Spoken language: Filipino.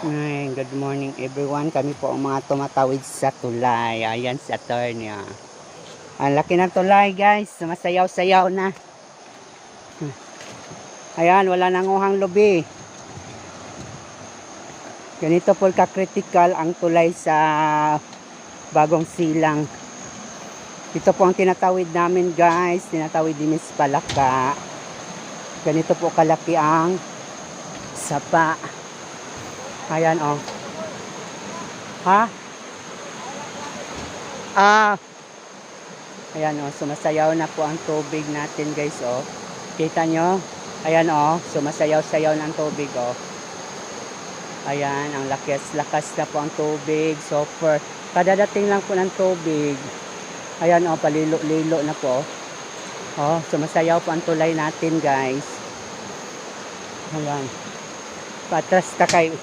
Ay, good morning everyone. Kami po ang mga tumatawid sa tulay. Ayan si attorney. Ang laki ng tulay guys. Sumasayaw-sayaw na. Ayan, wala nang uhang lubi. Ganito po ka-critical ang tulay sa Bagong Silang. Ito po ang tinatawid namin guys. Tinatawid ni Miss Palaka. Ganito po kalaki ang sapa. Ayan oh. Ha? Ayan oh, sumasayaw na po ang tubig natin guys oh. Kita nyo? Ayan oh, sumasayaw-sayaw ng tubig oh. Ayan, ang lakas-lakas na po ang tubig. So for kadadating lang po ng tubig. Ayan oh, palilo-lilo na po. Oh, sumasayaw po ang tulay natin guys. Ayan. Patras ta kayo.